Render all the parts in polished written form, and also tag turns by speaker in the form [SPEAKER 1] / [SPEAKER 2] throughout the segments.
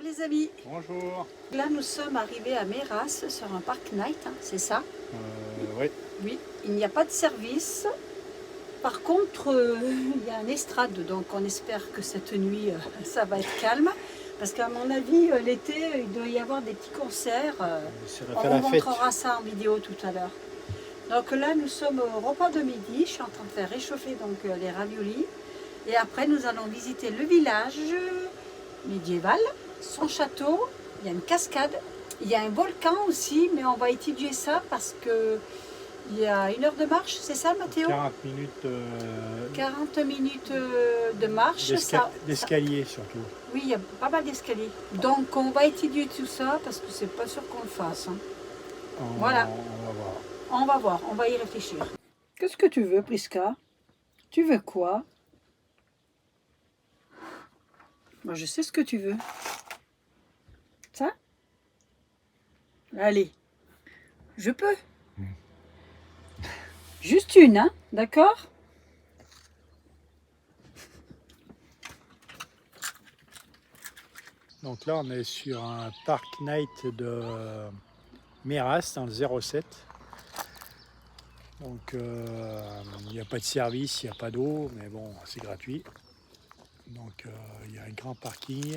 [SPEAKER 1] les amis.
[SPEAKER 2] Bonjour.
[SPEAKER 1] Là nous sommes arrivés à Méras sur un park night, hein, c'est ça?
[SPEAKER 2] Oui.
[SPEAKER 1] Oui, il n'y a pas de service. Par contre, il y a un estrade, donc on espère que cette nuit ça va être calme. Parce qu'à mon avis, l'été, il doit y avoir des petits concerts. On vous montrera ça en vidéo tout à l'heure. Donc là, nous sommes au repas de midi. Je suis en train de faire réchauffer donc, les raviolis. Et après, nous allons visiter le village médiéval, son château. Il y a une cascade. Il y a un volcan aussi, mais on va étudier ça parce que il y a 1 heure de marche, c'est ça, Mathéo?
[SPEAKER 2] 40 minutes
[SPEAKER 1] 40 minutes de marche.
[SPEAKER 2] d'escalier surtout.
[SPEAKER 1] Oui, il y a pas mal d'escaliers. Donc on va étudier tout ça parce que c'est pas sûr qu'on le fasse. Hein. Voilà.
[SPEAKER 2] On va voir.
[SPEAKER 1] On va voir, on va y réfléchir. Qu'est-ce que tu veux, Priska? Tu veux quoi? Moi, je sais ce que tu veux. Ça? Allez. Je peux. Juste une, hein? D'accord?
[SPEAKER 2] Donc là, on est sur un park night de Méras dans le 07. Donc il n'y a pas de service, il n'y a pas d'eau, mais bon, c'est gratuit. Donc il y a un grand parking,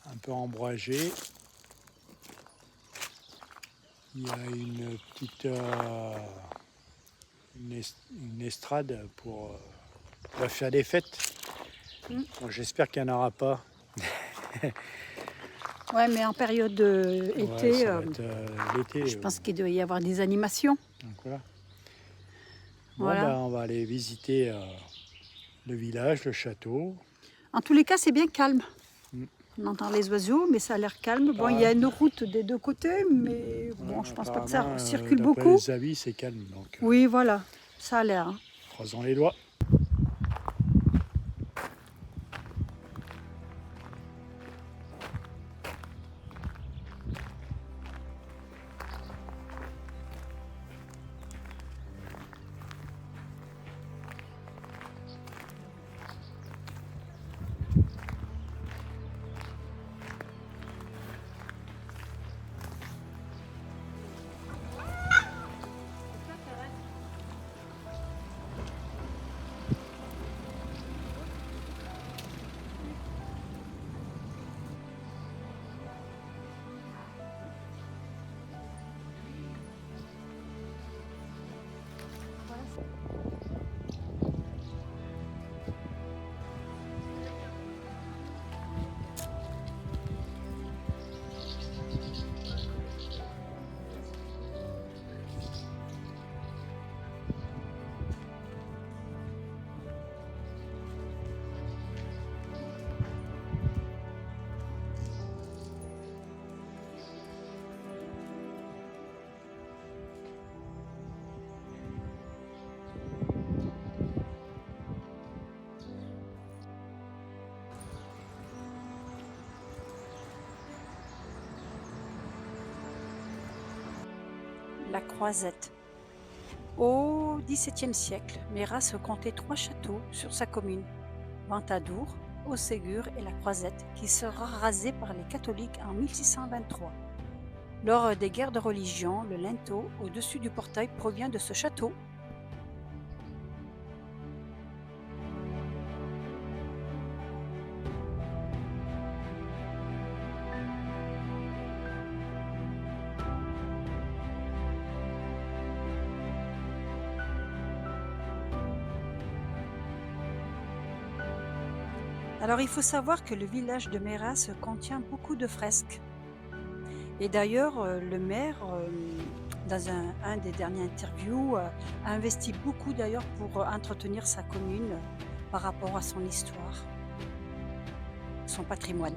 [SPEAKER 2] un peu ombragé. Il y a une petite une estrade pour faire des fêtes. Bon, j'espère qu'il n'y en aura pas.
[SPEAKER 1] Ouais, mais en période été,
[SPEAKER 2] ça va être, l'été.
[SPEAKER 1] je pense qu'il doit y avoir des animations.
[SPEAKER 2] Donc voilà. Bon,
[SPEAKER 1] Voilà.
[SPEAKER 2] ben, on va aller visiter le village, le château.
[SPEAKER 1] En tous les cas, c'est bien calme.
[SPEAKER 2] Mm.
[SPEAKER 1] On entend les oiseaux, mais ça a l'air calme. Bon, il y a une route des deux côtés, mais bon, je pense pas que ça circule
[SPEAKER 2] d'après
[SPEAKER 1] beaucoup.
[SPEAKER 2] les avis, c'est calme. Donc,
[SPEAKER 1] Oui, voilà, ça a l'air. Hein.
[SPEAKER 2] croisons les doigts.
[SPEAKER 1] La Croisette. Au XVIIe siècle, Méras comptait 3 châteaux sur sa commune. Ventadour, Haut-Ségur et la Croisette, qui sera rasée par les catholiques en 1623. Lors des guerres de religion, le linteau au-dessus du portail provient de ce château. Alors il faut savoir que le village de Méras contient beaucoup de fresques. Et d'ailleurs, le maire, dans un des derniers interviews, a investi beaucoup d'ailleurs pour entretenir sa commune par rapport à son histoire, son patrimoine.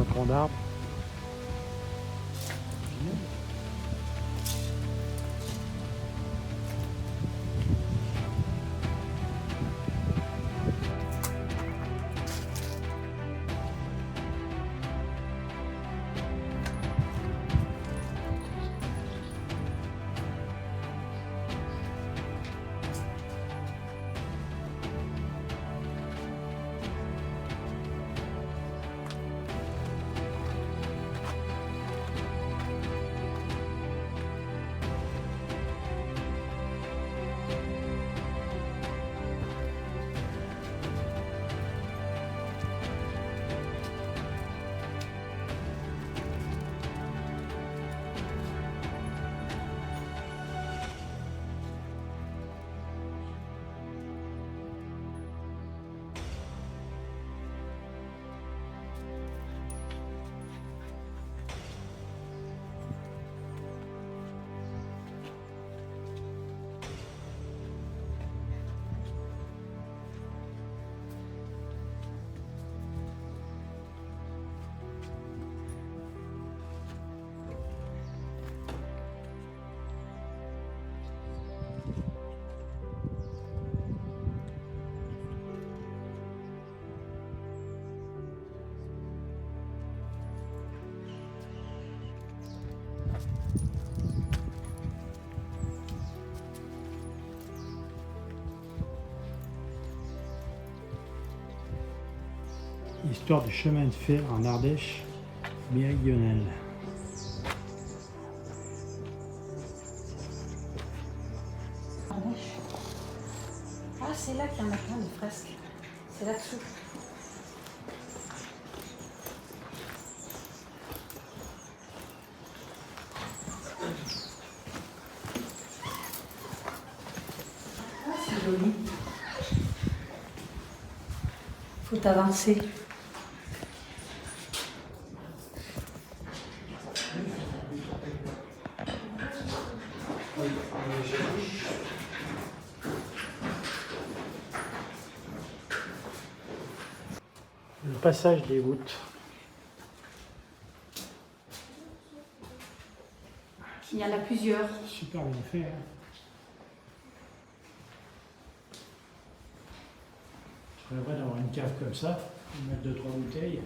[SPEAKER 2] tronc d'arbre. Histoire du chemin de fer en Ardèche méridionale.
[SPEAKER 1] Ah, c'est là qu'il y en a plein de fresques. C'est là-dessous. Ah, c'est joli. Faut avancer.
[SPEAKER 2] Le passage des voûtes.
[SPEAKER 1] Il y en a plusieurs.
[SPEAKER 2] Super bien fait. Hein. Je rêverais d'avoir une cave comme ça, mettre 2-3 bouteilles.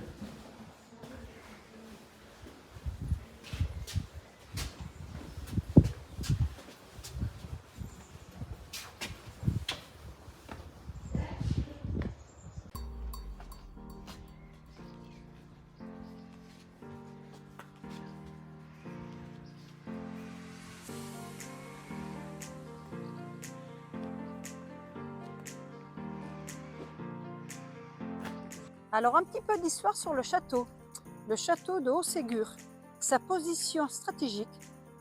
[SPEAKER 1] Alors un petit peu d'histoire sur le château. Le château de Haut-Ségur. Sa position stratégique,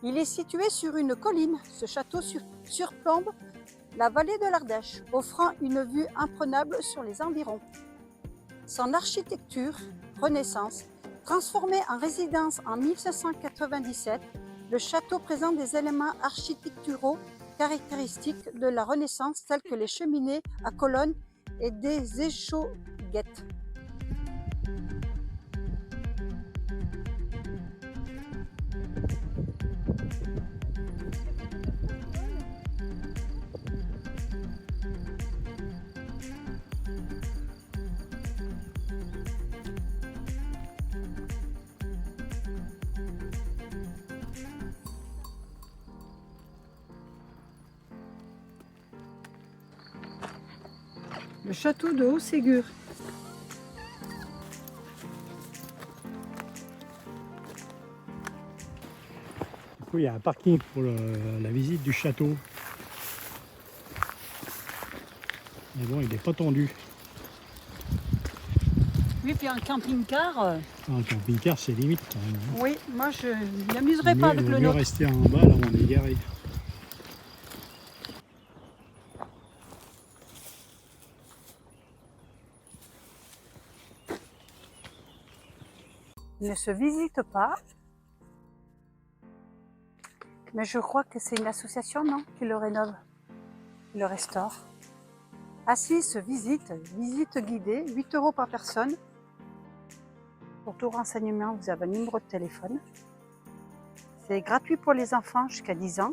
[SPEAKER 1] il est situé sur une colline. Ce château surplombe la vallée de l'Ardèche, offrant une vue imprenable sur les environs. Son architecture, Renaissance, transformé en résidence en 1597, le château présente des éléments architecturaux caractéristiques de la Renaissance tels que les cheminées à colonnes et des échauguettes. Le château de Haut-Ségur.
[SPEAKER 2] Du coup, il y a un parking pour la visite du château. Mais bon, il n'est pas tendu.
[SPEAKER 1] Oui, puis un camping-car.
[SPEAKER 2] Un camping-car, c'est limite quand même. Hein.
[SPEAKER 1] Oui, moi je ne m'amuserais pas avec
[SPEAKER 2] Il
[SPEAKER 1] le
[SPEAKER 2] vaut mieux
[SPEAKER 1] nôtre.
[SPEAKER 2] rester en bas, là où on est garé.
[SPEAKER 1] Il ne se visite pas. Mais je crois que c'est une association, non, qui le rénove, qui le restaure. Assis se visite guidée, 8 € par personne. Pour tout renseignement, vous avez un numéro de téléphone. C'est gratuit pour les enfants jusqu'à 10 ans.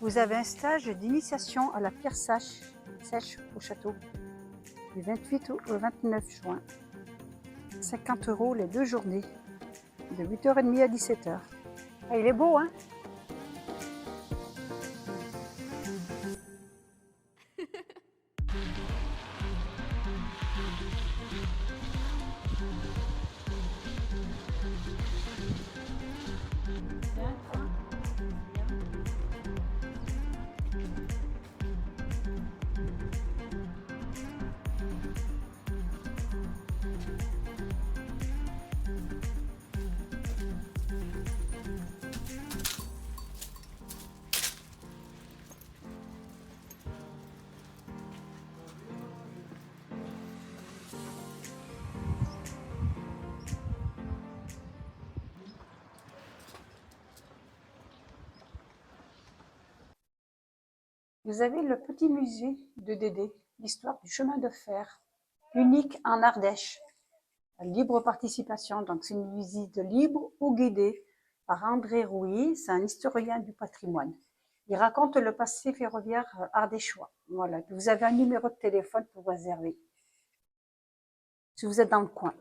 [SPEAKER 1] Vous avez un stage d'initiation à la pierre sèche au château du 28 au 29 juin. 50 € les 2 journées, de 8h30 à 17h. Ah, il est beau, hein? Vous avez le petit musée de Dédé, l'histoire du chemin de fer, unique en Ardèche. Libre participation, donc c'est une visite libre ou guidée par André Rouy, c'est un historien du patrimoine. Il raconte le passé ferroviaire ardéchois. Voilà, vous avez un numéro de téléphone pour réserver, si vous êtes dans le coin.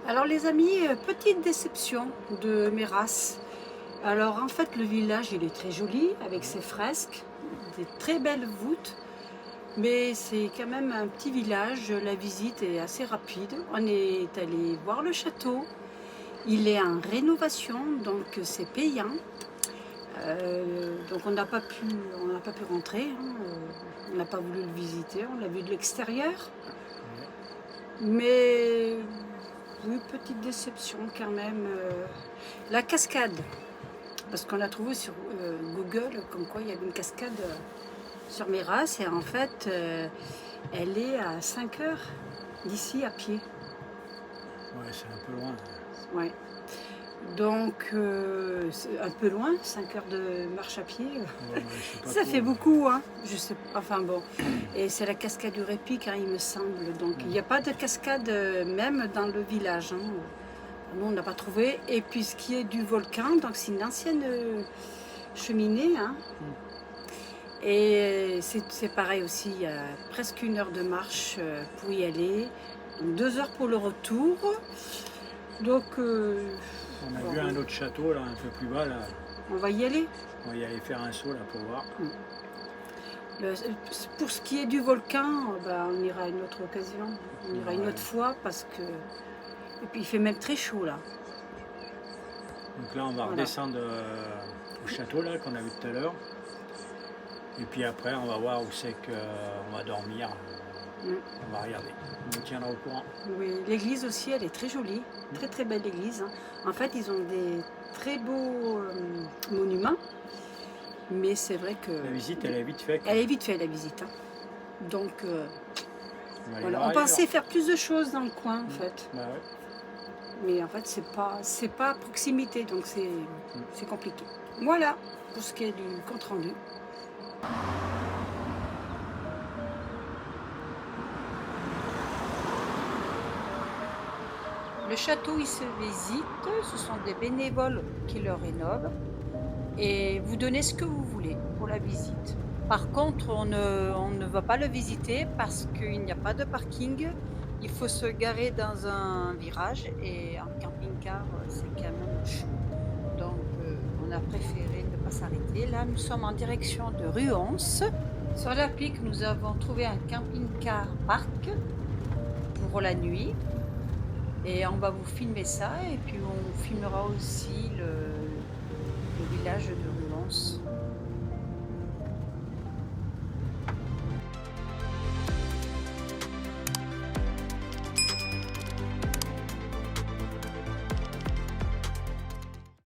[SPEAKER 1] Alors les amis, petite déception de Méras. Alors en fait le village il est très joli avec ses fresques, des très belles voûtes, mais c'est quand même un petit village, la visite est assez rapide. On est allé voir le château, il est en rénovation donc c'est payant. Donc on n'a pas pu rentrer, hein. On n'a pas voulu le visiter, on l'a vu de l'extérieur. Mais oui, petite déception quand même. La cascade, parce qu'on a trouvé sur Google comme quoi il y avait une cascade sur Méras et en fait elle est à 5 heures d'ici à pied.
[SPEAKER 2] Ouais, c'est un peu loin.
[SPEAKER 1] Ouais. Donc c'est un peu loin, 5 heures de marche à pied.
[SPEAKER 2] Ouais,
[SPEAKER 1] Ça fait beaucoup, hein. Je sais pas, enfin bon. Et c'est la cascade du Répic, hein, il me semble. Donc il n'y a pas de cascade même dans le village, hein. Nous on n'a pas trouvé. Et puis ce qui est du volcan, donc c'est une ancienne cheminée, hein. Et c'est pareil aussi, il y a presque 1 heure de marche pour y aller. Donc 2 heures pour le retour. Donc
[SPEAKER 2] on a vu un autre château là, un peu plus bas là.
[SPEAKER 1] On va y aller.
[SPEAKER 2] On va y aller faire un saut là pour voir.
[SPEAKER 1] Pour ce qui est du volcan, on ira à une autre occasion. On ira une autre fois parce que... Et puis il fait même très chaud là.
[SPEAKER 2] Donc là on va redescendre au château là qu'on a vu tout à l'heure. Et puis après on va voir où c'est qu'on va dormir. On va regarder. On vous tiendra au courant.
[SPEAKER 1] Oui, l'église aussi, elle est très jolie. Très très belle église, hein. En fait, ils ont des très beaux monuments. Mais c'est vrai que...
[SPEAKER 2] La visite, elle est vite faite.
[SPEAKER 1] Elle est vite faite, la visite, hein. Donc,
[SPEAKER 2] voilà.
[SPEAKER 1] On pensait faire plus de choses dans le coin, en fait.
[SPEAKER 2] Bah ouais.
[SPEAKER 1] Mais en fait, c'est pas à proximité, donc c'est compliqué. Voilà, pour ce qui est du compte-rendu. Le château, il se visite, ce sont des bénévoles qui le rénovent et vous donnez ce que vous voulez pour la visite. Par contre, on ne va pas le visiter parce qu'il n'y a pas de parking. Il faut se garer dans un virage et en camping-car, c'est quand même chaud. Donc, on a préféré ne pas s'arrêter. Là, nous sommes en direction de Ruance. Sur l'applique, nous avons trouvé un camping-car parc pour la nuit. Et on va vous filmer ça et puis on filmera aussi le village de Ruance.